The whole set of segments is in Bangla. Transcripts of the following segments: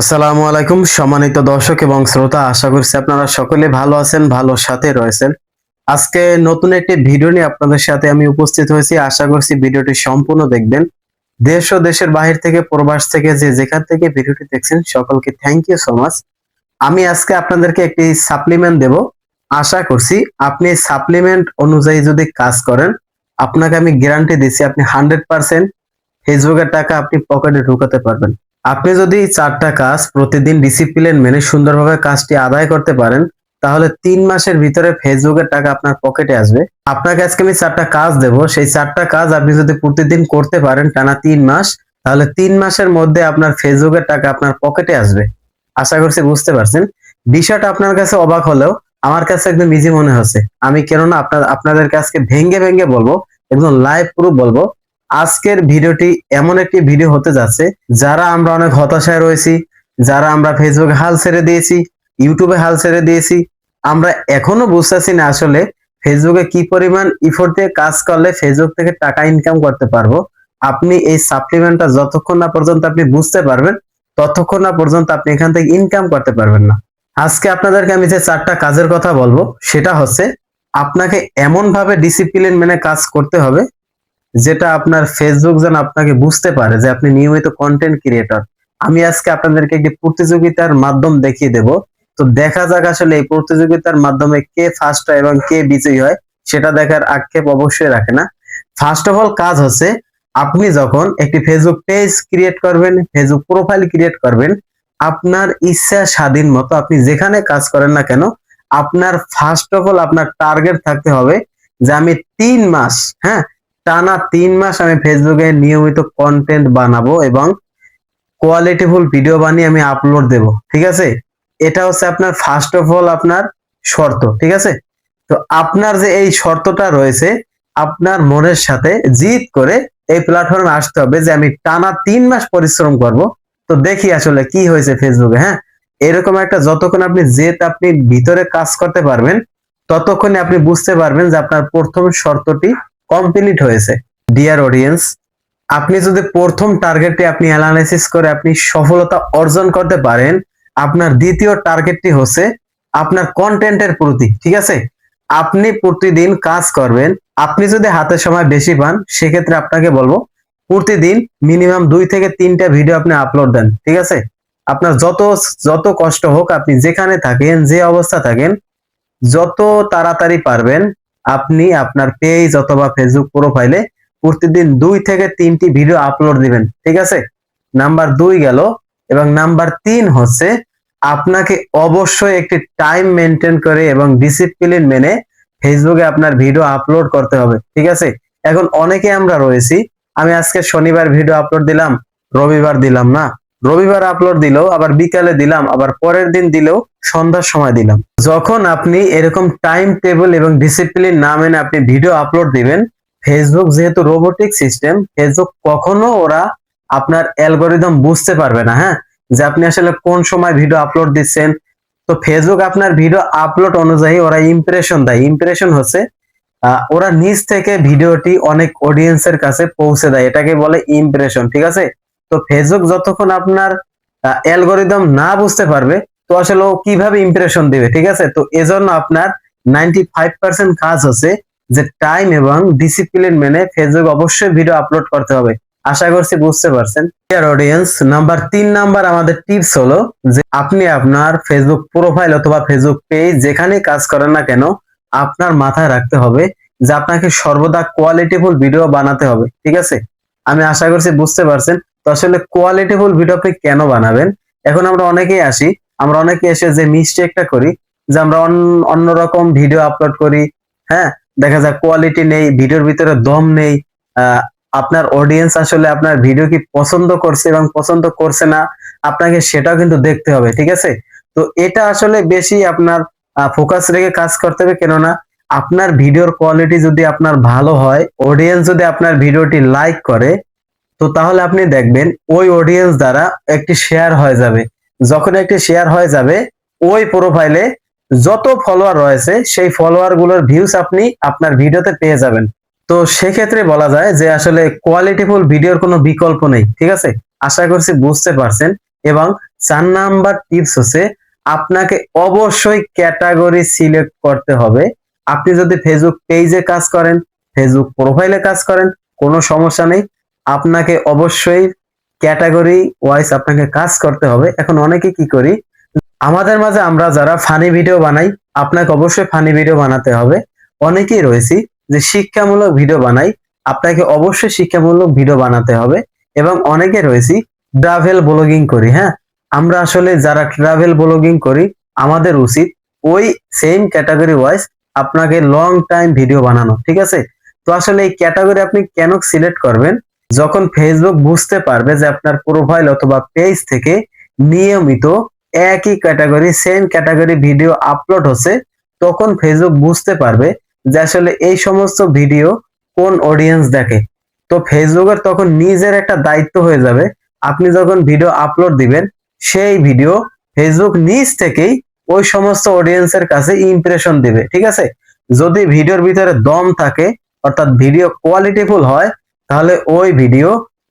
আসসালামু আলাইকুম সম্মানিত দর্শক এবং শ্রোতা, আশা করছি আপনারা সকলে ভালো আছেন, ভালোর সাথে রয়েছেন। আজকে নতুন একটি ভিডিও নিয়ে আপনাদের সাথে আমি উপস্থিত হয়েছি। আশা করছি ভিডিওটি সম্পূর্ণ দেখবেন। দেশ ও দেশের বাহির থেকে, প্রবাস থেকে, যে যেখান থেকে ভিডিওটি দেখছেন সকলকে থ্যাংক ইউ সো মাচ। আমি আজকে আপনাদেরকে একটি সাপ্লিমেন্ট দেব। আশা করছি আপনি সাপ্লিমেন্ট অনুযায়ী যদি কাজ করেন, আপনাকে আমি গ্যারান্টি দিচ্ছি আপনি 100% ফেসবুকের টাকা আপনি পকেটে ঢুকাতে পারবেন। আপনি যদি 4টা কাজ প্রতিদিন ডিসিপ্লিন মেনে সুন্দরভাবে কাজটি আদায় করতে পারেন, তাহলে 3 মাসের ভিতরে ফেসবুকের টাকা আপনার পকেটে আসবে। আপনাকে আজকে আমি 4টা কাজ দেব। সেই 4টা কাজ আপনি যদি প্রতিদিন করতে পারেন টানা 3 মাস, তাহলে 3 মাসের মধ্যে আপনার ফেসবুকের টাকা আপনার পকেটে আসবে। আশা করছি বুঝতে পারছেন। বিষয়টা আপনার কাছে অবাক হলেও আমার কাছে একদম ইজি মনে হচ্ছে। আমি কেননা আপনাদেরকে আজকে ভেঙ্গে ভেঙ্গে বলবো, একদম লাইভ প্রুফ বলবো। আজকের ভিডিওটি এমন একটি ভিডিও হতে যাচ্ছে, যারা আমরা অনেক হতাশায় রয়েছি, যারা আমরা ফেসবুকে হাল ছেড়ে দিয়েছি, ইউটিউবে হাল ছেড়ে দিয়েছি, আমরা এখনো বুঝতেছি না আসলে ফেসবুকে কি পরিমাণ ইফোর্ট দিয়ে কাজ করলে ফেসবুক থেকে টাকা ইনকাম করতে পারবো। আপনি এই সাপ্লিমেন্টটা যতক্ষণ না পর্যন্ত আপনি বুঝতে পারবেন, ততক্ষণ না পর্যন্ত আপনি এখান থেকে ইনকাম করতে পারবেন না। আজকে আপনাদেরকে আমি যে 4টা কাজের কথা বলবো, সেটা হচ্ছে আপনাকে এমন ভাবে ডিসিপ্লিন মেনে কাজ করতে হবে যেটা আপনার ফেসবুক যেন আপনাকে বুঝতে পারে যে আপনি নিয়মিত কন্টেন্ট ক্রিয়েটর। আমি আজকে আপনাদেরকে একটি প্রতিযোগিতার মাধ্যম দেখিয়ে দেব। তো দেখা যাক আসলে এই প্রতিযোগিতার মাধ্যমে কে ফার্স্ট হয় এবং কে বিজয়ী হয়, সেটা দেখার আক্ষেপ অবশ্যই রাখে না। ফার্স্ট অফ অল কাজ হচ্ছে, আপনি যখন একটি ফেসবুক পেজ ক্রিয়েট করবেন, ফেসবুক প্রোফাইল ক্রিয়েট করবেন, আপনার ইচ্ছা স্বাধীন মতো আপনি যেখানে কাজ করেন না কেন, আপনার ফার্স্ট অফ অল আপনার টার্গেট থাকতে হবে যে আমি 3 মাস, হ্যাঁ, টানা 3 মাস আমি ফেসবুকে নিয়মিত কন্টেন্ট বানাবো এবং কোয়ালিটিফুল ভিডিও বানিয়ে আমি আপলোড দেব। ঠিক আছে, এটা হচ্ছে আপনার ফার্স্ট অফ অল আপনার শর্ত। ঠিক আছে, তো আপনার যে এই শর্তটা রয়েছে, আপনার মনের সাথে জিদ করে এই প্ল্যাটফর্মে আসতে হবে যে আমি টানা 3 মাস পরিশ্রম করব। তো দেখি আসলে কি হয়েছে ফেসবুকে। হ্যাঁ, এরকম একটা যতক্ষণ আপনি জেদ আপনি ভিতরে কাজ করতে পারবেন, ততক্ষণে আপনি বুঝতে পারবেন যে আপনার প্রথম শর্তটি কমপ্লিট হয়েছে। ডিয়ার অডিয়েন্স, আপনি যদি প্রথম টার্গেটটি আপনি অ্যানালাইসিস করে আপনি সফলতা অর্জন করতে পারেন, আপনার দ্বিতীয় টার্গেটটি হচ্ছে আপনার কন্টেন্টের প্রতি। ঠিক আছে, আপনি প্রতিদিন কাজ করবেন। আপনি যদি হাতে সময় বেশি পান, সেক্ষেত্রে আপনাকে বলবো প্রতিদিন মিনিমাম 2 থেকে 3টা ভিডিও আপনি আপলোড দেন। ঠিক আছে, আপনার যত যত কষ্ট হোক, আপনি যেখানে থাকেন, যে অবস্থা থাকেন, যত তাড়াতাড়ি পারবেন আপনি আপনার পেজ অথবা ফেসবুক প্রোফাইলে প্রতিদিন 2 থেকে 3টি ভিডিও আপলোড দিবেন। ঠিক আছে, নাম্বার 2 গেল। এবং নাম্বার 3 হচ্ছে আপনাকে অবশ্যই একটি টাইম মেনটেন করে এবং ডিসিপ্লিন মেনে ফেসবুকে আপনার ভিডিও আপলোড করতে হবে। ঠিক আছে, এখন অনেকে আমরা রয়েছি, আমি আজকে শনিবার ভিডিও আপলোড দিলাম, রবিবার দিলাম না, রবিবার আপলোড দিলেও আবার বিকালে দিলাম, আবার পরের দিন দিলেও সন্ধ্যার সময় দিলাম। যখন আপনি এরকম টাইম টেবিল এবং ডিসিপ্লিন না মেনে আপনি ভিডিও আপলোড দিবেন, ফেসবুক যেহেতু রোবোটিক সিস্টেম, ফেসবুক কখনো ওরা আপনার অ্যালগরিদম বুঝতে পারবে না, হ্যাঁ, যে আপনি আসলে কোন সময় ভিডিও আপলোড দিচ্ছেন। তো ফেসবুক আপনার ভিডিও আপলোড অনুযায়ী ওরা ইমপ্রেশন দেয়। ইমপ্রেশন হচ্ছে ওরা নিজ থেকে ভিডিওটি অনেক অডিয়েন্সের কাছে পৌঁছে দেয়, এটাকে বলে ইমপ্রেশন। ঠিক আছে, তো ফেসবুক যতক্ষণ আপনার অ্যালগরিদম না বুঝতে পারবে, তো আসলে ও কিভাবে ইমপ্রেশন দিবে। ঠিক আছে, তো এজন্য আপনার 95% কাজ হচ্ছে যে টাইম এবং ডিসিপ্লিন মেনে ফেসবুক অবশ্যই ভিডিও আপলোড করতে হবে। আশা করছি বুঝতে পারছেন। ডিয়ার অডিয়েন্স, নাম্বার 3 আমাদের টিপস হলো যে আপনি আপনার ফেসবুক প্রোফাইল অথবা ফেসবুক পেজ যেখানে কাজ করেন না কেন, আপনার মাথায় রাখতে হবে যে আপনাকে সর্বদা কোয়ালিটিফুল ভিডিও বানাতে হবে। ঠিক আছে, আমি আশা করছি বুঝতে পারছেন। তো আসলে কোয়ালিটিফুল ভিডিও আপনি কেন বানাবেন, এখন আমরা অনেকেই আসি, আমরা অনেকে এসে যে মিস্টেকটা করি যে আমরা অন্যরকম ভিডিও আপলোড করি। হ্যাঁ, দেখা যায় কোয়ালিটি নেই, ভিডিওর ভিতরে দম নেই। আপনার অডিয়েন্স আসলে আপনার ভিডিও কি পছন্দ করছে এবং পছন্দ করছে না, আপনাকে সেটাও কিন্তু দেখতে হবে। ঠিক আছে, তো এটা আসলে বেশি আপনার ফোকাস রেখে কাজ করতে হবে। কেননা আপনার ভিডিওর কোয়ালিটি যদি আপনার ভালো হয়, অডিয়েন্স যদি আপনার ভিডিওটি লাইক করে, তো তাহলে আপনি দেখবেন ওই অডিয়েন্স দ্বারা একটি শেয়ার হয়ে যাবে। যখন একটি শেয়ার হয়ে যাবে, ওই প্রোফাইলে যত ফলোয়ার রয়েছে সেই ফলোয়ার গুলোর ভিউস আপনি আপনার ভিডিওতে পেয়ে যাবেন। তো সেক্ষেত্রে বলা যায় যে আসলে কোয়ালিটিফুল ভিডিওর কোনো বিকল্প নেই। ঠিক আছে, আশা করছি বুঝতে পারছেন। এবং 4 নাম্বার টিপস হচ্ছে আপনাকে অবশ্যই ক্যাটাগরি সিলেক্ট করতে হবে। আপনি যদি ফেসবুক পেজে কাজ করেন, ফেসবুক প্রোফাইলে কাজ করেন, কোনো সমস্যা নেই। আপনাকে অবশ্যই ক্যাটাগরি ওয়াইজ আপনাকে কাজ করতে হবে। এখন অনেকে কি করি, আমাদের মাঝে আমরা যারা ফানি ভিডিও বানাই, আপনাকে অবশ্যই ফানি ভিডিও বানাতে হবে। অনেকেই রয়েছি যে শিক্ষামূলক ভিডিও বানাই, আপনাকে অবশ্যই শিক্ষামূলক ভিডিও বানাতে হবে। এবং অনেকে রয়েছি ট্রাভেল ব্লগিং করি। হ্যাঁ, আমরা আসলে যারা ট্রাভেল ব্লগিং করি, আমাদের উচিত ওই সেম ক্যাটাগরি ওয়াইজ আপনাকে লং টাইম ভিডিও বানানো, ঠিক আছে? তো আসলে এই ক্যাটাগরি আপনি কেন সিলেক্ট করবেন, যখন ফেসবুক বুঝতে পারবে যে আপনার প্রোফাইল অথবা পেজ থেকে নিয়মিত একই category same category video upload হচ্ছে, তখন ফেসবুক বুঝতে পারবে যে আসলে এই সমস্ত ভিডিও কোন অডিয়েন্স দেখে। তো ফেসবুকের তখন নিজের একটা দায়িত্ব হয়ে যাবে, আপনি যখন ভিডিও আপলোড দিবেন সেই ভিডিও ফেসবুক নিজ থেকেই ওই সমস্ত অডিয়েন্সের কাছে ইমপ্রেশন দিবে, ঠিক আছে? যদি ভিডিওর ভিতরে দম থাকে, অর্থাৎ ভিডিও কোয়ালিটিফুল হয়, তাহলে ওই ভিডিও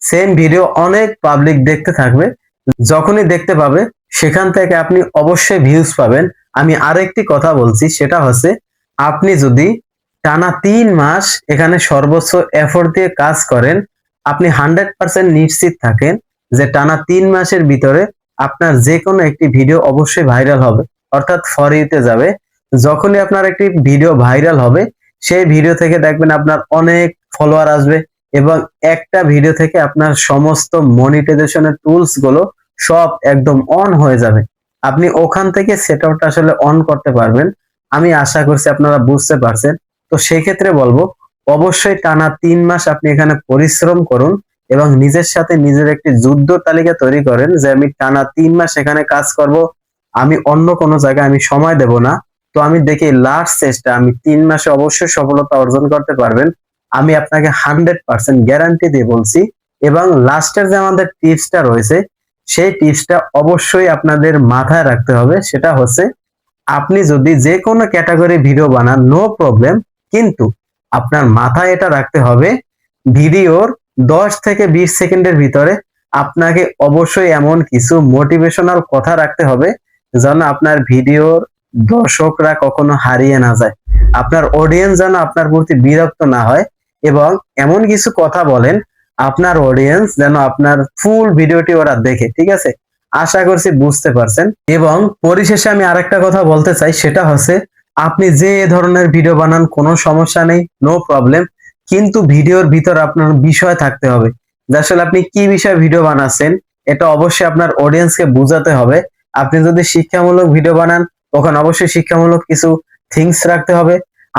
সেম ভিডিও অনেক পাবলিক দেখতে থাকবে। যখনই দেখতে পাবে সেখান থেকে আপনি অবশ্যই ভিউজ পাবেন। আমি আরেকটি কথা বলছি, সেটা হচ্ছে আপনি যদি টানা 3 মাস এখানে সর্বোচ্চ এফোর্ট দিয়ে কাজ করেন, আপনি 100% নিশ্চিত থাকেন যে টানা 3 মাসের ভিতরে আপনার যে কোনো একটি ভিডিও অবশ্যই ভাইরাল হবে, অর্থাৎ ফর ইউতে যাবে। যখনই আপনার একটি ভিডিও ভাইরাল হবে, সেই ভিডিও থেকে দেখবেন আপনার অনেক ফলোয়ার আসবে এবং একটা ভিডিও থেকে আপনার সমস্ত মনিটাইজেশনের টুলস গুলো সব একদম অন হয়ে যাবে। আপনি ওখান থেকে সেটআপটা আসলে অন করতে পারবেন। আমি আশা করছি আপনারা বুঝতে পারছেন। তো সেই ক্ষেত্রে বলবো অবশ্যই টানা 3 মাস আপনি এখানে পরিশ্রম করুন এবং নিজের সাথে নিজের একটি যুদ্ধ তালিকা তৈরি করেন যে আমি টানা 3 মাস এখানে কাজ করব, আমি অন্য কোনো জায়গায় আমি সময় দেব না। তো আমি দেখি লাস্ট চেষ্টা আমি 3 মাসে অবশ্যই সফলতা অর্জন করতে পারবেন। আমি আপনাকে 100% গ্যারান্টি দিয়ে বলছি। এবং লাস্টের যে আমাদের টিপসটা রয়েছে, সেই টিপসটা অবশ্যই আপনাদের মাথায় রাখতে হবে। সেটা হচ্ছে আপনি যদি যে কোনো ক্যাটাগরি ভিডিও বানান নো প্রবলেম, কিন্তু আপনার মাথায় এটা রাখতে হবে ভিডিওর 10 থেকে 20 সেকেন্ডের ভিতরে আপনাকে অবশ্যই এমন কিছু মোটিভেশনাল কথা রাখতে হবে যেন আপনার ভিডিওর দর্শকরা কখনো হারিয়ে না যায়, আপনার অডিয়েন্স যেন আপনার প্রতি বিরক্ত না হয়, এবং এমন কিছু কথা বলেন আপনার অডিয়েন্স যেন আপনার ফুল ভিডিওটি ওরা দেখে, ঠিক আছে? আশা করছি বুঝতে পারছেন। এবং পরিশেষে আমি আরেকটা কথা বলতে চাই, সেটা হচ্ছে আপনি যে ধরনের ভিডিও বানান কোনো সমস্যা নেই, নো প্রবলেম, কিন্তু ভিডিওর ভিতর আপনার বিষয় থাকতে হবে যে আসলে আপনি কি বিষয়ে ভিডিও বানাচ্ছেন। এটা অবশ্যই আপনার অডিয়েন্সকে বোঝাতে হবে। আপনি যদি শিক্ষামূলক ভিডিও বানান, তখন অবশ্যই শিক্ষামূলক কিছু থিংস রাখতে হবে।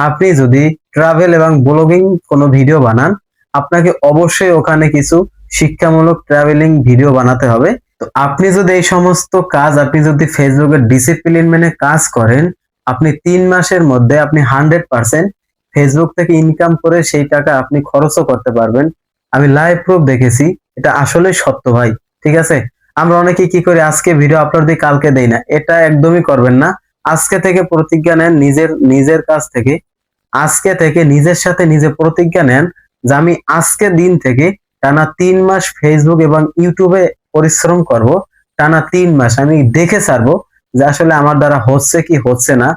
আপনি যদি ট্রাভেল এবং ব্লগিং কোনো ভিডিও বানান, আপনাকে অবশ্যই ওখানে কিছু শিক্ষামূলক ট্রাভেলিং ভিডিও বানাতে হবে। তো আপনি যদি এই সমস্ত কাজ আপনি যদি ফেসবুকের ডিসিপ্লিন মেনে কাজ করেন, আপনি 3 মাসের মধ্যে আপনি 100% ফেসবুক থেকে ইনকাম করে সেই টাকা আপনি খরচও করতে পারবেন। আমি লাইভ প্রুফ দেখেছি, এটা আসলেই সত্য ভাই, ঠিক আছে? আমরা অনেকে কি করি, আজকে ভিডিও আপলোড দিই কালকে দেই না, এটা একদমই করবেন না। আজকে থেকে প্রতিজ্ঞা নেন নিজের নিজের কাছ থেকে, আজকে থেকে নিজের সাথে নিজে প্রতিজ্ঞা নেন যে আমি আজকে দিন থেকে টানা 3 মাস ফেসবুক এবং ইউটিউবে পরিশ্রম করব। টানা 3 মাস আমি দেখে ছাড়বো যে আসলে আমার দ্বারা হচ্ছে কি হচ্ছে না।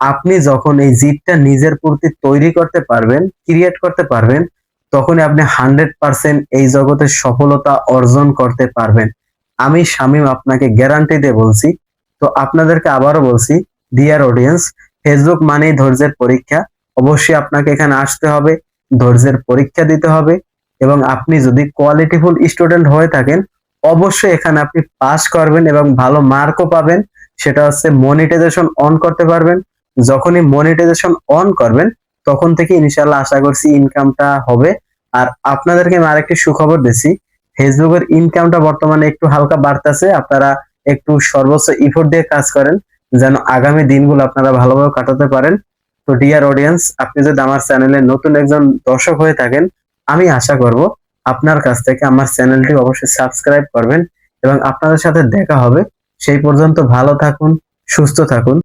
আপনি যখন এই জিদটা নিজের প্রতি তৈরি করতে পারবেন, ক্রিয়েট করতে পারবেন, তখনই আপনি 100% এই জগতে সফলতা অর্জন করতে পারবেন। আমি শামীম আপনাকে গ্যারান্টি দিয়ে বলছি। তো আপনাদেরকে আবারও বলছি, ডিয়ার অডিয়েন্স, ফেসবুক মানেই ধৈর্যের পরীক্ষা। অবশ্যই আপনাকে এখানে আসতে হবে, ধৈর্যের পরীক্ষা দিতে হবে, এবং আপনি যদি কোয়ালিটিফুল স্টুডেন্ট হয়ে থাকেন, অবশ্যই এখানে আপনি পাস করবেন এবং ভালো মার্কও পাবেন। সেটা হচ্ছে মনিটাইজেশন অন করতে পারবেন। যখনই মনিটাইজেশন অন করবেন, তখন থেকে ইনশাআল্লাহ আশা করছি ইনকামটা হবে। আর আপনাদেরকে আমি আরেকটি সুখবর দিচ্ছি, ফেসবুকের ইনকামটা বর্তমানে একটু হালকা বাড়তেছে। আপনারা একটু সর্বোচ্চ ইফোর্ট দিয়ে কাজ করেন যেন আগামী দিনগুলো আপনারা ভালোভাবে কাটাতে পারেন। তো ডিয়ার অডিয়েন্স, আপনি যদি আমার চ্যানেলে নতুন একজন দর্শক হয়ে থাকেন, আমি আশা করব আপনার কাছ থেকে আমার চ্যানেলটি অবশ্যই সাবস্ক্রাইব করবেন এবং আপনাদের সাথে দেখা হবে। সেই পর্যন্ত ভালো থাকুন, সুস্থ থাকুন।